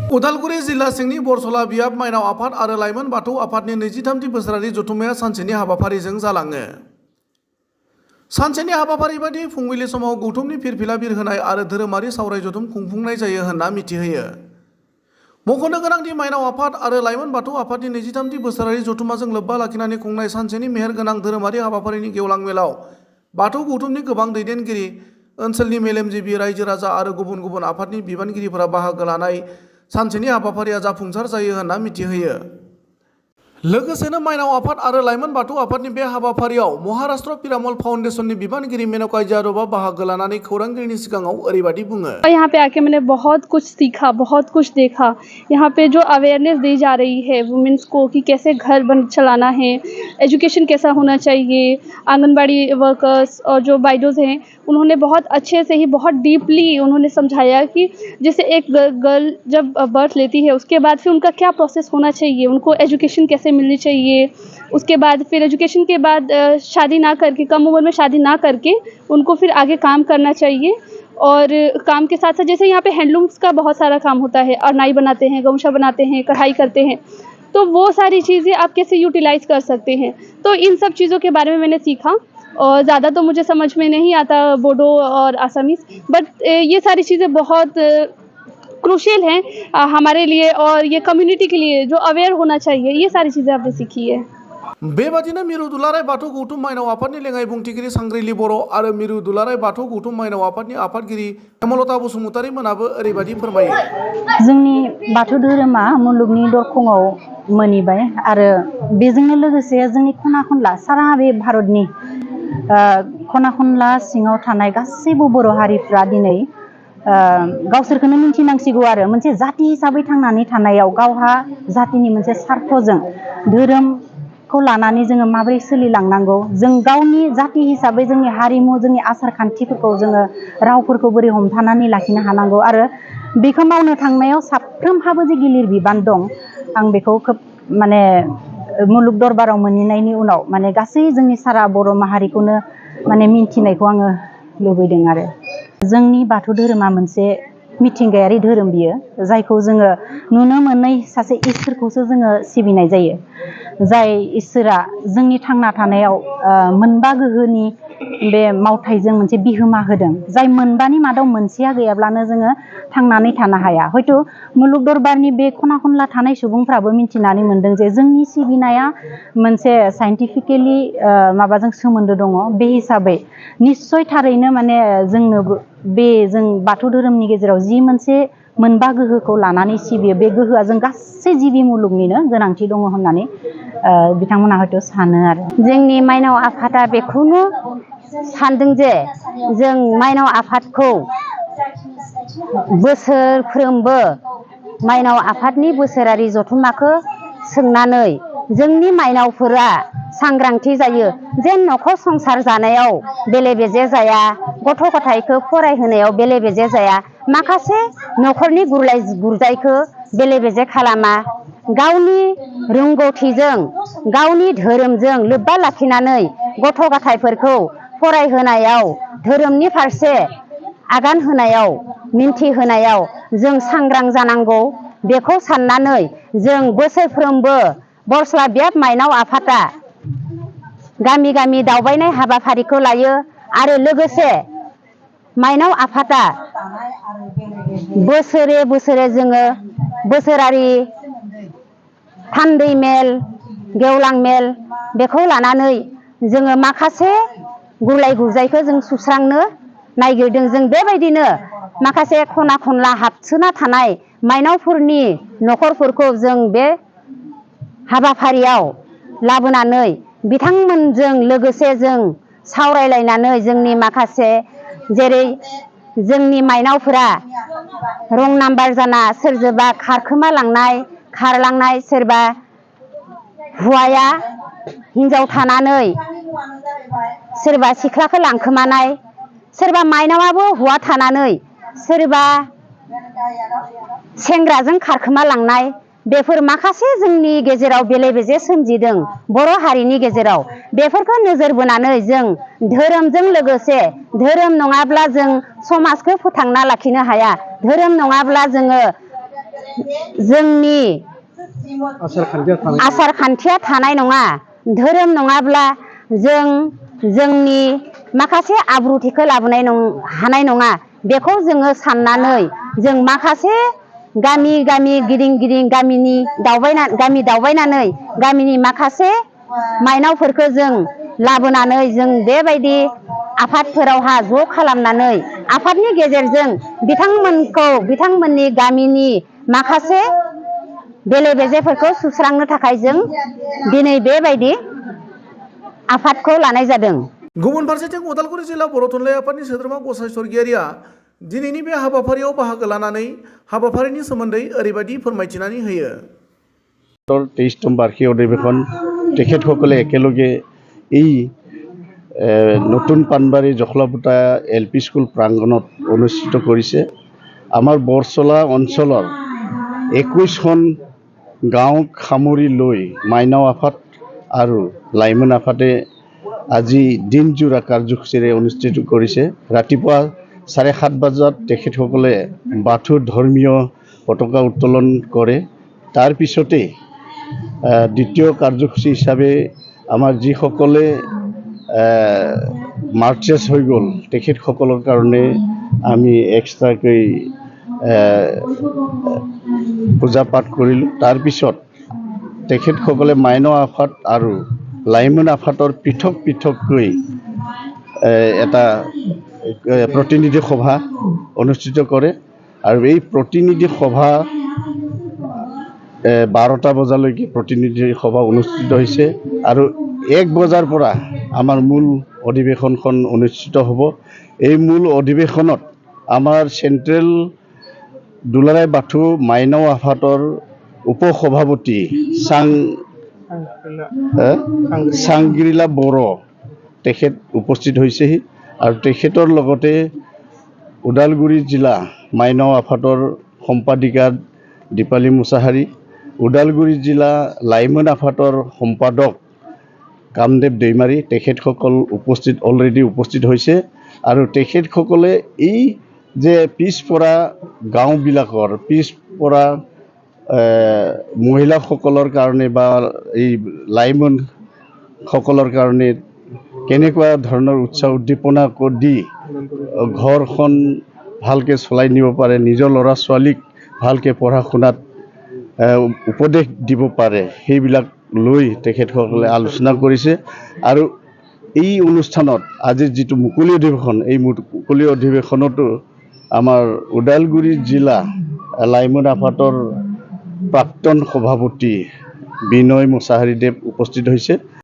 उदालगुरि जिल्ला सिंनि बरसला बियाब माइनाव आफाद आरो लाइमोन बाथौ आफादनि 23थि बोसोरारि जथुम्माया सानसेनि हाबाफारिजों जालाङो। सानसेनि हाबाफारि बायदि फुंबिलि समाव गौथुमनि फिरफिला बिरहोनाय आरो धोरोमारि सावराय जथुम खुंफुंनाय जायो होनना मिथिहोयो। मख'नो गोनांदि माइनाव आफाद आरो लाइमोन बाथौ आफादनि 23थि बोसोरारि जथुम्माजों लोब्बा लाखिनानै खुंनाय सानसेनि मेहेर गोनां धोरोमारि हाबाफारिनि गेवलां मेलाव बाथौ गौथुमनि गोबां दैदेनगिरि, ओनसोलनि मेलेमजिबि, रायजो राजा आरो गुबुन गुबुन आफादनि बिबानगिरिफोरा बाहागो लानाय सानसेनि हाबाफारिया जाफुंसार जायो होनना मिथिहोयो। लोगोसेनो माइनाव आफाद आरो लाइमोन बाथौ आफादनि बे हाबाफारियाव महाराष्ट्र पिरामल फाउंडेशननि बिबानगिरि मेनका यादवआ बाहागो लानानै खौरांगिरिनि सिगाङाव ओरैबायदि बुङो। यहाँ पे आके मैंने बहुत कुछ सीखा, बहुत कुछ देखा। यहाँ पे जो अवेयरनेस दी जा रही है वुमेन्स को कि कैसे घर बन चलाना है, एजुकेशन कैसा होना चाहिए, आंगनबाड़ी वर्कर्स और जो बाइडोज हैं उन्होंने बहुत अच्छे से ही बहुत डीपली उन्होंने समझाया कि जैसे एक गर्ल जब बर्थ लेती है उसके बाद फिर उनका क्या प्रोसेस होना चाहिए, उनको एजुकेशन कैसे मिलनी चाहिए, उसके बाद फिर एजुकेशन के बाद शादी ना करके, कम उम्र में शादी ना करके उनको फिर आगे काम करना चाहिए। और काम के साथ साथ जैसे यहाँ पे हैंडलूम्स का बहुत सारा काम होता है, अरनाई बनाते हैं, गमछा बनाते हैं, कढ़ाई करते हैं, तो वो सारी चीज़ें आप कैसे यूटिलाइज़ कर सकते हैं। तो इन सब चीज़ों के बारे में मैंने सीखा और ज़्यादा तो मुझे समझ में नहीं आता बोडो और आसामीज़, बट ये सारी चीज़ें बहुत क्रूशियल हैं हमारे लिए और ये कम्युनिटी के लिए जो अवेयर होना चाहिए, ये सारी चीज़ें आपने सीखी है। बेबादिनो मिरु दुलाराय बाथौ गौथुम माइनाव आफादनि लेङाइ बुंथिगिरि सांग्रिली बर' आरो मिरु दुलाराय बाथौ गौथुम माइनाव आफादनि आफादगिरि हेमलता बसुमतारी मोनाबो ओरैबायदि फोरमायो। जोंनि बाथौ धोरोमा मुलुगनि दरखङाव मोनहैबाय आरो बेजोंनो लोगोसे जोंनि खना खनला सारा बे भारतनि खना खनला सिङाव थानाय गासैबो बर' हारिफ्रा दिनै गावसोरखौनो मिन्थिनांसिगौ आरो मोनसे जाति हिसाबै थांनानै थानायाव गावहा जातिनि मोनसे सार्थजों धोरोमखौ लानानै जोङो माबोरै सोलिलांनांगौ, जों गावनि जाति हिसाबै जोंनि हारिमु, जोंनि आसार खान्थिफोरखौ जोङो रावफोरखौ बोरै हमथानानै लाखिनो हानांगौ आरो बेखौ मावनो थांनायाव साफ्रोमहाबो जे गिलिर बिबान दं, आं बेखौ खोब माने मुलुग दरबाराव मोनहैनायनि उनाव माने गासै जोंनि सारा बर' माहारिखौनो माने मिन्थिनायखौ आङो लुबैदों आरो। जोंनि बाथौ धोरोमा मोनसे मिथिंगायारि धोरोम बियो, जायखौ जोङो नुनो मोनै सासे इसोरखौसो जोङो सिबिनाय जायो। जाय इसोरा जोंनि थांना थानायाव मोनबा गोहोनि बे मावथायजों मोनसे बिहोमा होदों, जाय मोनबानि मादाव मोनसेया गैयाब्लानो जोङो थांनानै थानो हाया। हयथ' मुलुग दरबारनि बे खना खनला थानाय सुबुंफ्राबो मिथिनानै मोनदों जे जोंनि सिबिनाया मोनसे साइन्टिफिकेलि माबाजों सोमोन्दो दङ। बे हिसाबै निस्सय थारैनो माने जोंनो बे जों बाथौ धोरोमनि गेजेराव जि मोनसे मोनबा गोहोखौ लानानै सिबियो, बे गोहोआ जों गासै जिबि मुलुगनिनो गोनांथि दङ होननानै बिथांमोना हयथ' सानो आरो। जोंनि माइनाव आफादा बेखौनो सानदों जे जों माइनाव आफादखौ बोसोरफ्रोमबो माइनाव आफादनि बोसोरारि जथुम्माखौ सोंनानै जोंनि माइनावफोरा सांग्रांथि जायो, जेन न'खर संसार जानायाव बेले बेजे जाया, गथ' गथायखौ फरायहोनायाव बेले बेजे जाया, माखासे न'खरनि गुरलाय गुरजायखौ बेले बेजे खालामा, गावनि रोंगौथिजों गावनि धोरोमजों लोब्बा लाखिनानै गथ' गथायफोरखौ फरायहोनायाव, धोरोमनि फारसे आगान होनायाव, मिन्थिहोनायाव जों सांग्रां जानांगौ। बेखौ साननानै जों बोसोरफ्रोमबो बरसला बियाब माइनाव आफादा गामि गामि दावबायनाय हाबाफारिखौ लायो आरो लोगोसे माइनाव आफादा बोसोरे बोसोरे जोङो बोसोरारि थान्दै मेल, गेवलां मेल बेखौ लानानै जोङो माखासे गुलाय गुजायखौ जों सुस्रांनो नागिरदों। जों बेबायदिनो माखासे खना खनला हाबसोना थानाय माइनावफोरनि न'खरफोरखौ जों बे हाबाफारियाव लाबोनानै बिथांमोनजों लोगोसे जों सावरायलायनानै जोंनि माखासे जेरै जोंनि माइनावफोरा रं नाम्बार जाना सोरजोंबा खारखोमा लांनाय, खारलांनाय, सोरबा हौवाया हिन्जाव थानानै सोरबा सिख्लाखौ लांखोमानाय, सोरबा माइनावाबो हौवा थानानै सोरबा सेंग्राजों खारखोमा लांनाय, बेफोर माखासे जोंनि गेजेराव बेले बेजे सोमजिदों बर' हारिनि गेजेराव। बेफोरखौ नोजोर बोनानै जों धोरोमजों लोगोसे, धोरोम नङाब्ला जों समाजखौ फोथांना लाखिनो हाया, धोरोम नङाब्ला जोङो जोंनि आसार खान्थिया थानाय नङा धोरोम नङाब्ला जों जोंनि माखासे आब्रुथिखौ लाबोनाय हानाय नङा बेखौ जोङो साननानै जों माखासे गामि गामि गिदिं गिदिं गामि दावबायनानै गामिनि माखासे माइनावफोरखौ जों लाबोनानै जों बेबायदि आफादफोरावहा ज' खालामनानै आफादनि गेजेरजों बिथांमोननि गामिनि माखासे बेले बेजेफोरखौ सुस्रांनो थाखाय जों दिनै बेबायदि आफादखौ लानाय जादों। गुबुन फारसेथिं उदालगुरि जिल्ला बर' थुनलाइ आफादनि सोद्रोमा गसाइ सर्गियारिया दिनैनि बे हाबाफारियाव बाहागो लानानै हाबाफारिनि सोमोन्दै ओरैबायदि फोरमायथिनानै होयो। 23তম বাৰ্ষিক অধিৱেশন তেখেতসকলে একেলগে এই নতুন পানবাৰী জখলাপুটা LP স্কুল প্ৰাংগণত অনুষ্ঠিত কৰিছে। আমাৰ বৰচলা অঞ্চলৰ 21খন গাঁৱক সামৰি লৈ মাইনাও আফাদ আৰু লাইমন আফাদে আজি দিনজোৰা কাৰ্যসূচীৰে অনুষ্ঠিত কৰিছে। ৰাতিপুৱা 7:30 বজাত তেখেতসকলে বাথৌ ধৰ্মীয় পতাকা উত্তোলন কৰে। তাৰ পিছতে দ্বিতীয় কাৰ্যসূচী হিচাপে আমাৰ যিসকলে মাৰ্চেছ হৈ গ'ল তেখেতসকলৰ কাৰণে আমি এক্সট্ৰাকৈ পূজা পাঠ কৰিলোঁ। তাৰপিছত তেখেতসকলে মাইনাও আফাদ আৰু লাইমন আফাদৰ পৃথক পৃথককৈ এটা প্ৰতিনিধি সভা অনুষ্ঠিত কৰে আৰু এই প্ৰতিনিধি সভা 12টা বজালৈকে প্ৰতিনিধি সভা অনুষ্ঠিত হৈছে আৰু 1 বজাৰ পৰা আমাৰ মূল অধিৱেশনখন অনুষ্ঠিত হ'ব। এই মূল অধিৱেশনত আমাৰ চেণ্ট্ৰেল দুলাৰাই বাথৌ মাইনাও আফাদৰ উপসভাপতি চাংগ্ৰিলা বড়ো তেখেত উপস্থিত হৈছেহি আৰু তেখেতৰ লগতে ওদালগুৰি জিলা মাইনাও আফাদৰ সম্পাদিকা দীপালী মুছাহাৰী, ওদালগুৰি জিলা লাইমন আফাদৰ সম্পাদক কামদেৱ দৈমাৰী তেখেতসকল অলৰেডি উপস্থিত হৈছে আৰু তেখেতসকলে এই যে পিছপৰা গাঁওবিলাকৰ পিছপৰা মহিলাসকলৰ কাৰণে বা এই লাইমন সকলৰ কাৰণে কেনেকুৱা ধৰণৰ উৎসাহ উদ্দীপনা দি ঘৰখন ভালকৈ চলাই নিব পাৰে, নিজৰ ল'ৰা ছোৱালীক ভালকৈ পঢ়া শুনাত উপদেশ দিব পাৰে, সেইবিলাক লৈ তেখেতসকলে আলোচনা কৰিছে। আৰু এই অনুষ্ঠানত আজি যিটো মুকলি অধিৱেশন এই মুকলি অধিৱেশনতো আমাৰ ওদালগুৰি জিলা লাইমন আফাদৰ প্ৰাক্তন সভাপতি বিনয় মুছাহাৰীদেৱ উপস্থিত হৈছে।